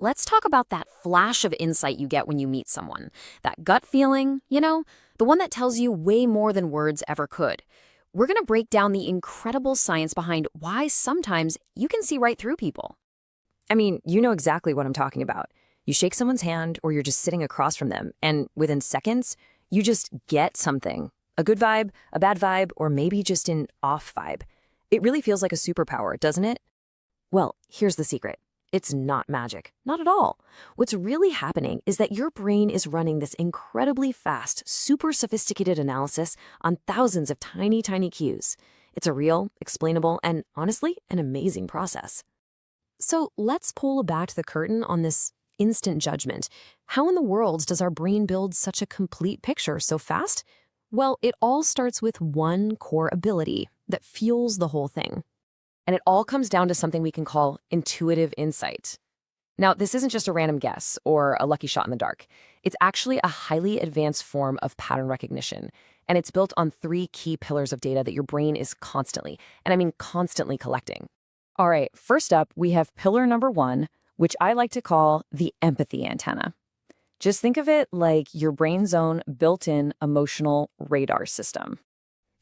Let's talk about that flash of insight you get when you meet someone. That gut feeling, the one that tells you way more than words ever could. We're going to break down the incredible science behind why sometimes you can see right through people. I mean, you know exactly what I'm talking about. You shake someone's hand or you're just sitting across from them, and within seconds, you just get something. A good vibe, a bad vibe, or maybe just an off vibe. It really feels like a superpower, doesn't it? Well, here's the secret. It's not magic. Not at all. What's really happening is that your brain is running this incredibly fast, super sophisticated analysis on thousands of tiny, tiny cues. It's a real, explainable, and honestly, an amazing process. So let's pull back the curtain on this instant judgment. How in the world does our brain build such a complete picture so fast? Well, it all starts with one core ability that fuels the whole thing. And it all comes down to something we can call intuitive insight. Now, this isn't just a random guess or a lucky shot in the dark. It's actually a highly advanced form of pattern recognition, and it's built on three key pillars of data that your brain is constantly, and I mean constantly, collecting. All right, first up, we have pillar number one, which I like to call the empathy antenna. Just think of it like your brain's own built-in emotional radar system.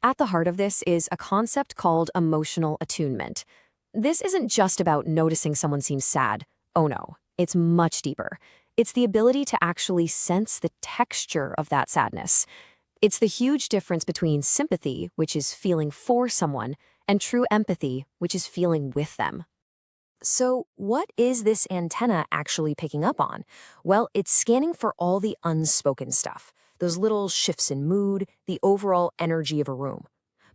At the heart of this is a concept called emotional attunement. This isn't just about noticing someone seems sad. Oh no, it's much deeper. It's the ability to actually sense the texture of that sadness. It's the huge difference between sympathy, which is feeling for someone, and true empathy, which is feeling with them. So what is this antenna actually picking up on? Well, it's scanning for all the unspoken stuff, those little shifts in mood, the overall energy of a room.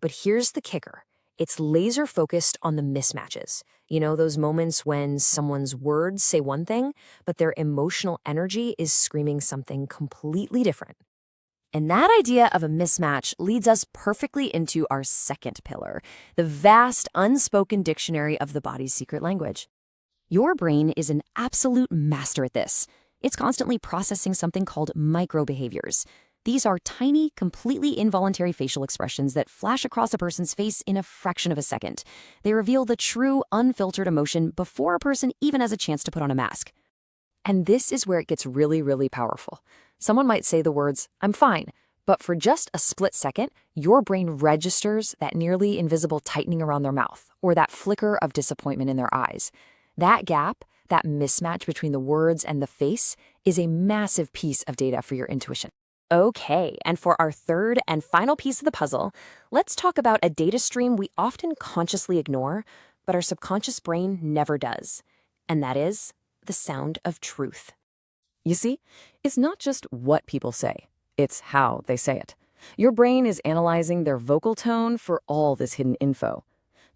But here's the kicker. It's laser focused on the mismatches. You know, those moments when someone's words say one thing, but their emotional energy is screaming something completely different. And that idea of a mismatch leads us perfectly into our second pillar, the vast, unspoken dictionary of the body's secret language. Your brain is an absolute master at this. It's constantly processing something called microbehaviors. These are tiny, completely involuntary facial expressions that flash across a person's face in a fraction of a second. They reveal the true, unfiltered emotion before a person even has a chance to put on a mask. And this is where it gets really, really powerful. Someone might say the words, "I'm fine," but for just a split second, your brain registers that nearly invisible tightening around their mouth or that flicker of disappointment in their eyes. That gap, that mismatch between the words and the face, is a massive piece of data for your intuition. Okay, and for our third and final piece of the puzzle, let's talk about a data stream we often consciously ignore, but our subconscious brain never does. And that is the sound of truth. You see, it's not just what people say, it's how they say it. Your brain is analyzing their vocal tone for all this hidden info.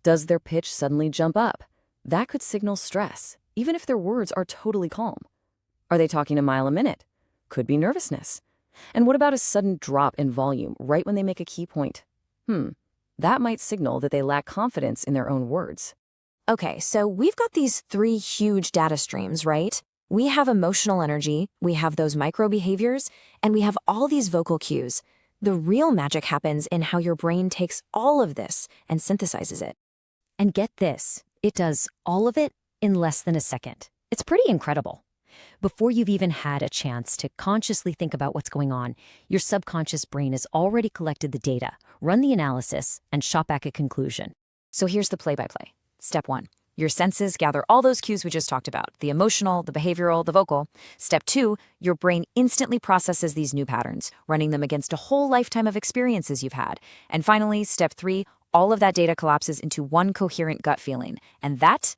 Does their pitch suddenly jump up? That could signal stress, even if their words are totally calm. Are they talking a mile a minute? Could be nervousness. And what about a sudden drop in volume right when they make a key point? That might signal that they lack confidence in their own words. Okay, so we've got these three huge data streams, right? We have emotional energy, we have those micro behaviors, and we have all these vocal cues. The real magic happens in how your brain takes all of this and synthesizes it. And get this, it does all of it in less than a second. It's pretty incredible. Before you've even had a chance to consciously think about what's going on, your subconscious brain has already collected the data, run the analysis, and shot back a conclusion. So here's the play-by-play. Step 1. Your senses gather all those cues we just talked about, the emotional, the behavioral, the vocal. Step 2, your brain instantly processes these new patterns, running them against a whole lifetime of experiences you've had. And finally, step 3, all of that data collapses into one coherent gut feeling. And that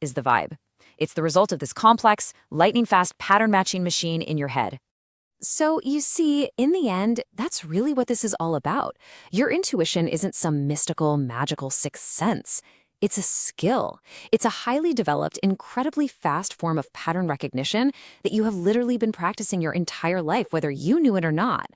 is the vibe. It's the result of this complex, lightning-fast pattern-matching machine in your head. So you see, in the end, that's really what this is all about. Your intuition isn't some mystical, magical sixth sense. It's a skill. It's a highly developed, incredibly fast form of pattern recognition that you have literally been practicing your entire life, whether you knew it or not.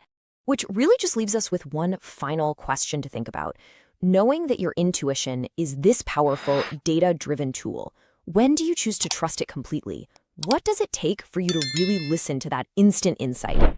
Which really just leaves us with one final question to think about. Knowing that your intuition is this powerful, data-driven tool, when do you choose to trust it completely? What does it take for you to really listen to that instant insight?